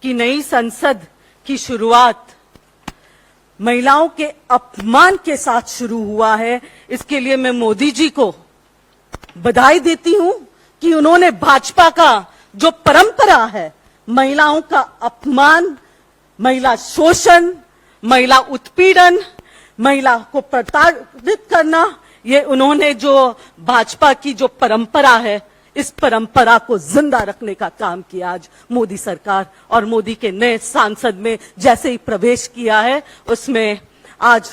कि नई संसद की शुरुआत महिलाओं के अपमान के साथ शुरू हुआ है। इसके लिए मैं मोदी जी को बधाई देती हूं कि उन्होंने भाजपा का जो परंपरा है, महिलाओं का अपमान, महिला शोषण, महिला उत्पीड़न, महिला को प्रताड़ित करना, ये उन्होंने जो भाजपा की जो परंपरा है, इस परंपरा को जिंदा रखने का काम किया आज मोदी सरकार और मोदी के नए सांसद में जैसे ही प्रवेश किया है, उसमें आज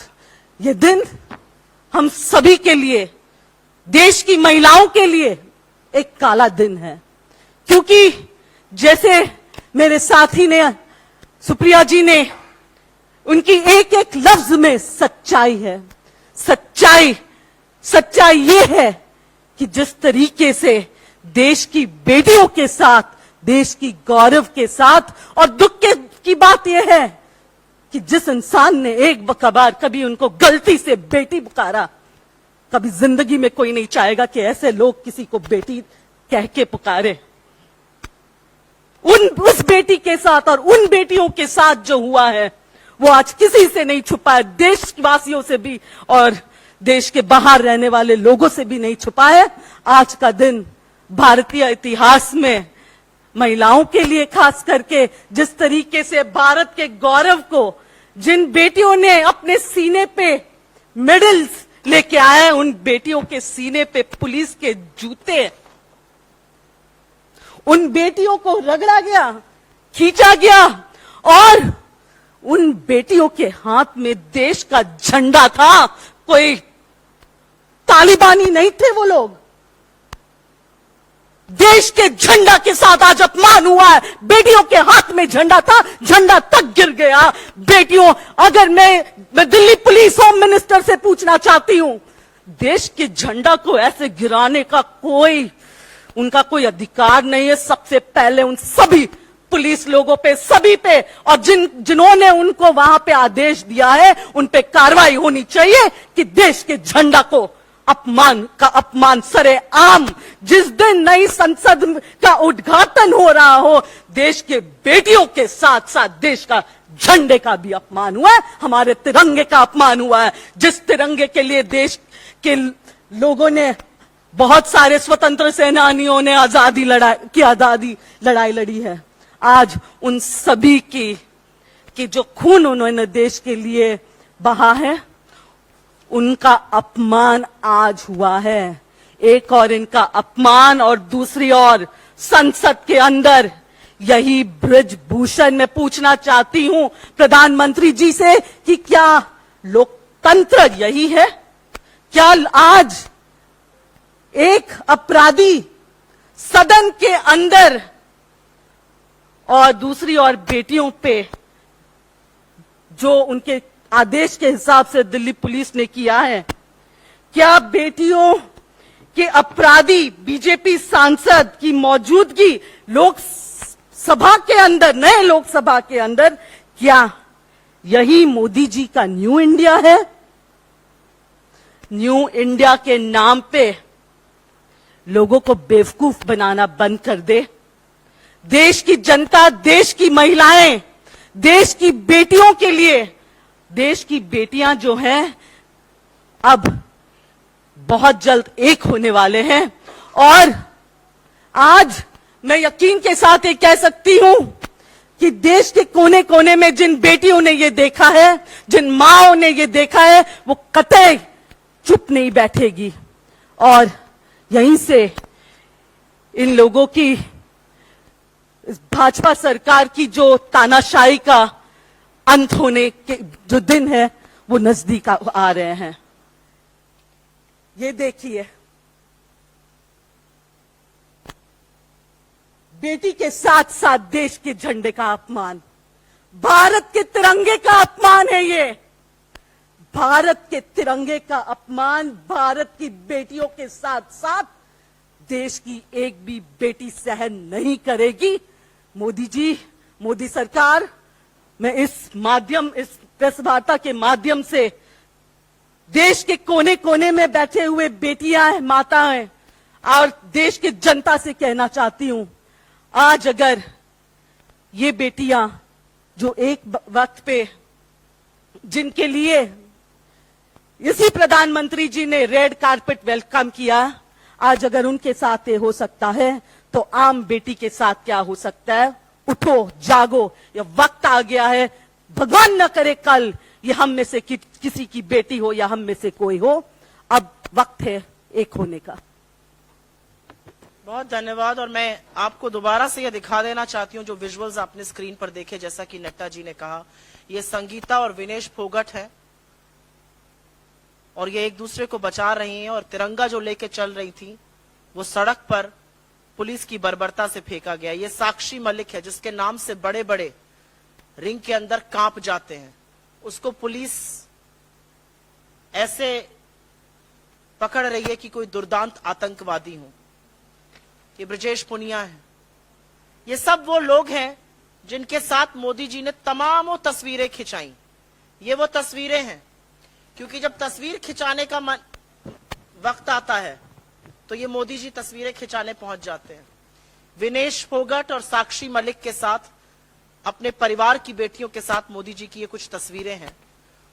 ये दिन हम सभी के लिए, देश की महिलाओं के लिए एक काला दिन है। क्योंकि जैसे मेरे साथी ने, सुप्रिया जी ने, उनकी एक एक लफ्ज में सच्चाई है। सच्चाई ये है कि जिस तरीके से देश की बेटियों के साथ, देश की गौरव के साथ, और दुख की बात यह है कि जिस इंसान ने एक बार कभी उनको गलती से बेटी पुकारा, कभी जिंदगी में कोई नहीं चाहेगा कि ऐसे लोग किसी को बेटी कह के पुकारे। उस बेटी के साथ और उन बेटियों के साथ जो हुआ है, वो आज किसी से नहीं छुपा है, देशवासियों से भी और देश के बाहर रहने वाले लोगों से भी नहीं छुपा है। आज का दिन भारतीय इतिहास में महिलाओं के लिए खास करके, जिस तरीके से भारत के गौरव को जिन बेटियों ने अपने सीने पे मेडल्स लेके आए, उन बेटियों के सीने पे पुलिस के जूते, उन बेटियों को रगड़ा गया, खींचा गया, और उन बेटियों के हाथ में देश का झंडा था। कोई तालिबानी नहीं थे वो लोग। देश के झंडा के साथ आज अपमान हुआ है। बेटियों के हाथ में झंडा था, झंडा तक गिर गया। बेटियों, अगर मैं दिल्ली पुलिस होम मिनिस्टर से पूछना चाहती हूं, देश के झंडा को ऐसे गिराने का उनका कोई अधिकार नहीं है। सबसे पहले उन सभी पुलिस लोगों पे, सभी पे, और जिन्होंने उनको वहां पे आदेश दिया है, उन पे कार्रवाई होनी चाहिए कि देश के झंडा को अपमान सरे आम, जिस दिन नई संसद का उद्घाटन हो रहा हो, देश के बेटियों के साथ साथ देश का झंडे का भी अपमान हुआ है, हमारे तिरंगे का अपमान हुआ है। जिस तिरंगे के लिए देश के लोगों ने, बहुत सारे स्वतंत्र सेनानियों ने आजादी लड़ाई लड़ी है, आज उन सभी की जो खून उन्होंने देश के लिए बहा है, उनका अपमान आज हुआ है। एक और इनका अपमान, और दूसरी ओर संसद के अंदर यही ब्रिजभूषण मैं पूछना चाहती हूं प्रधानमंत्री जी से कि क्या लोकतंत्र यही है? क्या आज एक अपराधी सदन के अंदर और दूसरी ओर बेटियों पे जो उनके आदेश के हिसाब से दिल्ली पुलिस ने किया है, क्या बेटियों के अपराधी बीजेपी सांसद की मौजूदगी लोकसभा के अंदर, नए लोकसभा के अंदर, क्या यही मोदी जी का न्यू इंडिया है? न्यू इंडिया के नाम पे लोगों को बेवकूफ बनाना बंद कर दे। देश की जनता, देश की महिलाएं, देश की बेटियों के लिए, देश की बेटियां जो हैं अब बहुत जल्द एक होने वाले हैं। और आज मैं यकीन के साथ ये कह सकती हूं कि देश के कोने कोने में जिन बेटियों ने ये देखा है, जिन माओं ने ये देखा है, वो कतई चुप नहीं बैठेगी। और यहीं से इन लोगों की, इस भाजपा सरकार की जो तानाशाही का अंत होने के जो दिन है, वो नजदीक आ रहे हैं। ये देखिए, बेटी के साथ साथ देश के झंडे का अपमान, भारत के तिरंगे का अपमान है। ये भारत के तिरंगे का अपमान, भारत की बेटियों के साथ साथ देश की एक भी बेटी सहन नहीं करेगी। मोदी जी, मोदी सरकार, मैं इस प्रेस वार्ता के माध्यम से देश के कोने कोने में बैठे हुए बेटियां, माताएं और देश की जनता से कहना चाहती हूं, आज अगर ये बेटियां जो एक वक्त पे जिनके लिए इसी प्रधानमंत्री जी ने रेड कारपेट वेलकम किया, आज अगर उनके साथ ये हो सकता है तो आम बेटी के साथ क्या हो सकता है। उठो, जागो, ये वक्त आ गया है। भगवान न करे कल ये हम में से किसी की बेटी हो या हम में से कोई हो, अब वक्त है एक होने का। बहुत धन्यवाद। और मैं आपको दोबारा से यह दिखा देना चाहती हूँ जो विजुअल्स आपने स्क्रीन पर देखे, जैसा कि नड्डा जी ने कहा, ये संगीता और विनेश फोगट हैं और ये एक दूसरे को बचा रही हैं। और तिरंगा जो लेके चल रही थी वो सड़क पर पुलिस की बर्बरता से फेंका गया। ये साक्षी मलिक है जिसके नाम से बड़े बड़े रिंग के अंदर कांप जाते हैं, उसको पुलिस ऐसे पकड़ रही है कि कोई दुर्दांत आतंकवादी हो। ये ब्रजेश पुनिया है। ये सब वो लोग हैं जिनके साथ मोदी जी ने तमामों तस्वीरें खिंचाई। ये वो तस्वीरें हैं, क्योंकि जब तस्वीर खिंचाने का वक्त आता है तो ये मोदी जी तस्वीरें खिंचाने पहुंच जाते हैं। विनेश फोगट और साक्षी मलिक के साथ, अपने परिवार की बेटियों के साथ मोदी जी की ये कुछ तस्वीरें हैं।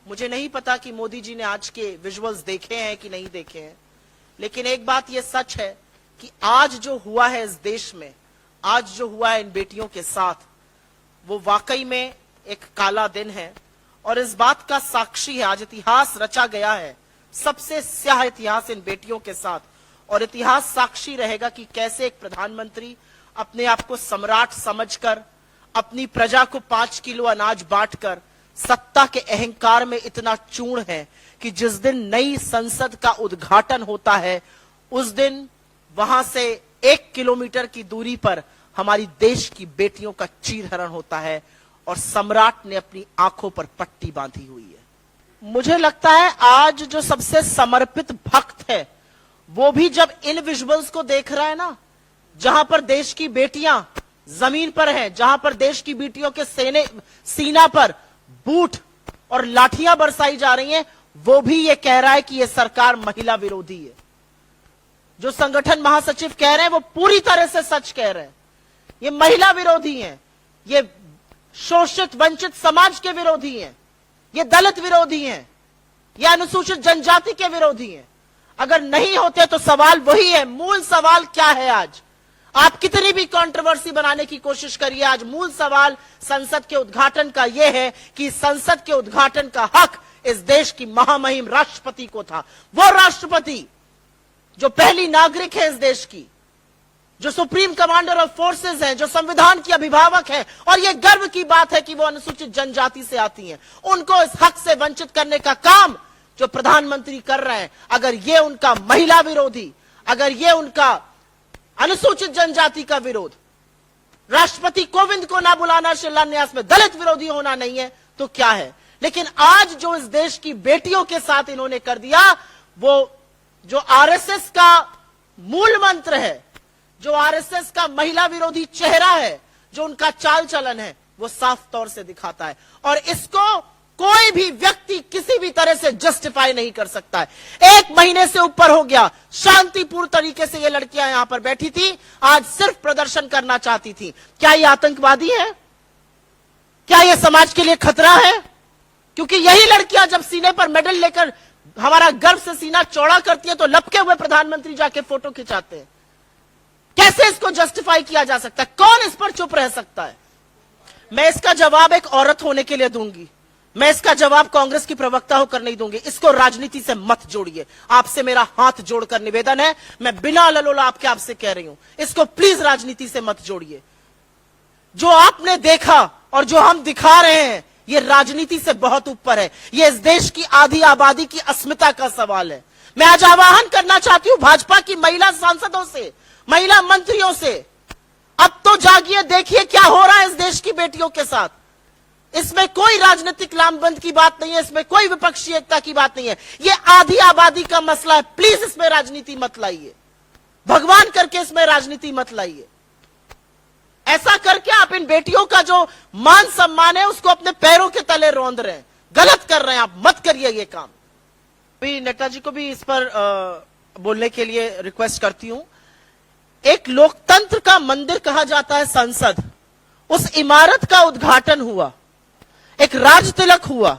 मुझे नहीं पता कि मोदी जी ने आज के विजुअल्स देखे हैं कि नहीं देखे हैं, लेकिन एक बात ये सच है कि आज जो हुआ है इस देश में, आज जो हुआ है इन बेटियों के साथ, वो वाकई में एक काला दिन है। और इस बात का साक्षी है, आज इतिहास रचा गया है, सबसे स्याह इतिहास इन बेटियों के साथ। और इतिहास साक्षी रहेगा कि कैसे एक प्रधानमंत्री अपने आप को सम्राट समझकर, अपनी प्रजा को 5 किलो अनाज बांटकर सत्ता के अहंकार में इतना चूर्ण है कि जिस दिन नई संसद का उद्घाटन होता है उस दिन वहां से 1 किलोमीटर की दूरी पर हमारी देश की बेटियों का चीरहरण होता है और सम्राट ने अपनी आंखों पर पट्टी बांधी हुई है। मुझे लगता है आज जो सबसे समर्पित भक्त है वो भी जब इन विजुअल्स को देख रहा है ना, जहां पर देश की बेटियां जमीन पर हैं, जहां पर देश की बेटियों के सीना पर बूट और लाठियां बरसाई जा रही हैं, वो भी ये कह रहा है कि ये सरकार महिला विरोधी है। जो संगठन महासचिव कह रहे हैं वो पूरी तरह से सच कह रहे हैं। ये महिला विरोधी हैं, ये शोषित वंचित समाज के विरोधी हैं, ये दलित विरोधी हैं, ये अनुसूचित जनजाति के विरोधी हैं। अगर नहीं होते तो सवाल वही है, मूल सवाल क्या है आज? आप कितनी भी कंट्रोवर्सी बनाने की कोशिश करिए, आज मूल सवाल संसद के उद्घाटन का यह है कि संसद के उद्घाटन का हक इस देश की महामहिम राष्ट्रपति को था। वो राष्ट्रपति जो पहली नागरिक है इस देश की, जो सुप्रीम कमांडर ऑफ फोर्सेस हैं, जो संविधान की अभिभावक है, और यह गर्व की बात है कि वो अनुसूचित जनजाति से आती हैं, उनको इस हक से वंचित करने का काम जो प्रधानमंत्री कर रहे हैं, अगर ये उनका महिला विरोधी, अगर ये उनका अनुसूचित जनजाति का विरोध, राष्ट्रपति कोविंद को ना बुलाना शिलान्यास में दलित विरोधी होना नहीं है तो क्या है? लेकिन आज जो इस देश की बेटियों के साथ इन्होंने कर दिया, वो जो आरएसएस का मूल मंत्र है, जो आरएसएस का महिला विरोधी चेहरा है, जो उनका चाल चलन है, वो साफ तौर से दिखाता है। और इसको कोई भी व्यक्ति किसी भी तरह से जस्टिफाई नहीं कर सकता है। 1 महीने से ऊपर हो गया, शांतिपूर्ण तरीके से ये लड़कियां यहां पर बैठी थी, आज सिर्फ प्रदर्शन करना चाहती थी। क्या ये आतंकवादी है? क्या ये समाज के लिए खतरा है? क्योंकि यही लड़कियां जब सीने पर मेडल लेकर हमारा गर्व से सीना चौड़ा करती है तो लपके हुए प्रधानमंत्री जाके फोटो खिंचाते हैं। कैसे इसको जस्टिफाई किया जा सकता है? कौन इस पर चुप रह सकता है? मैं इसका जवाब एक औरत होने के लिए दूंगी, मैं इसका जवाब कांग्रेस की प्रवक्ता होकर नहीं दूंगी। इसको राजनीति से मत जोड़िए, आपसे मेरा हाथ जोड़कर निवेदन है, मैं बिना ललोला आपसे कह रही हूं, इसको प्लीज राजनीति से मत जोड़िए। जो आपने देखा और जो हम दिखा रहे हैं ये राजनीति से बहुत ऊपर है। ये इस देश की आधी आबादी की अस्मिता का सवाल है। मैं आज आह्वान करना चाहती हूं भाजपा की महिला सांसदों से, महिला मंत्रियों से, अब तो जागिए, देखिए क्या हो रहा है इस देश की बेटियों के साथ। इसमें कोई राजनीतिक लामबंद की बात नहीं है, इसमें कोई विपक्षी एकता की बात नहीं है। ये आधी आबादी का मसला है, प्लीज इसमें राजनीति मत लाइए, भगवान करके इसमें राजनीति मत लाइए। ऐसा करके आप इन बेटियों का जो मान सम्मान है उसको अपने पैरों के तले रौंद रहे हैं, गलत कर रहे हैं आप, मत करिए ये काम। भी नड्डा जी को भी इस पर बोलने के लिए रिक्वेस्ट करती हूं। एक लोकतंत्र का मंदिर कहा जाता है संसद, उस इमारत का उद्घाटन हुआ, एक राज तिलक हुआ,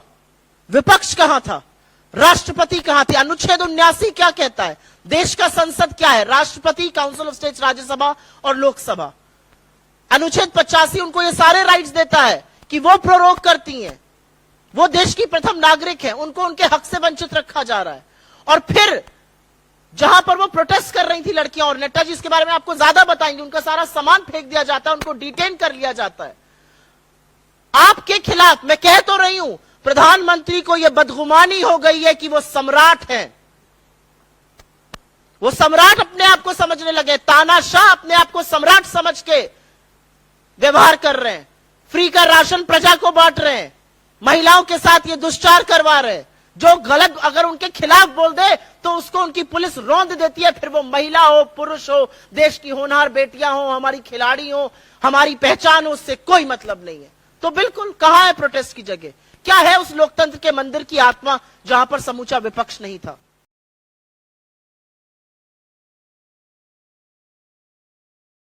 विपक्ष कहां था, राष्ट्रपति कहां थे? अनुच्छेद 79 क्या कहता है? देश का संसद क्या है? राष्ट्रपति, काउंसिल ऑफ स्टेट्स, राज्यसभा और लोकसभा। अनुच्छेद 85 उनको ये सारे राइट्स देता है कि वो प्रोरोग करती हैं, वो देश की प्रथम नागरिक हैं, उनको उनके हक से वंचित रखा जा रहा है। और फिर जहां पर वो प्रोटेस्ट कर रही थी लड़कियां, और नड्डा जी इसके बारे में आपको ज्यादा बताएंगे, उनका सारा सामान फेंक दिया जाता है, उनको डिटेन कर लिया जाता है। आपके खिलाफ मैं कह तो रही हूं, प्रधानमंत्री को यह बदगुमानी हो गई है कि वो सम्राट हैं, वो सम्राट अपने आप को समझने लगे, तानाशाह अपने आप को सम्राट समझ के व्यवहार कर रहे हैं, फ्री का राशन प्रजा को बांट रहे हैं, महिलाओं के साथ ये दुष्चार करवा रहे हैं। जो गलत अगर उनके खिलाफ बोल दे तो उसको उनकी पुलिस रौंद देती है, फिर वो महिला हो, पुरुष हो, देश की होनहार बेटियां हो, हमारी खिलाड़ी हो, हमारी पहचान हो, उससे कोई मतलब नहीं है। तो बिल्कुल कहां है प्रोटेस्ट की जगह? क्या है उस लोकतंत्र के मंदिर की आत्मा जहां पर समूचा विपक्ष नहीं था?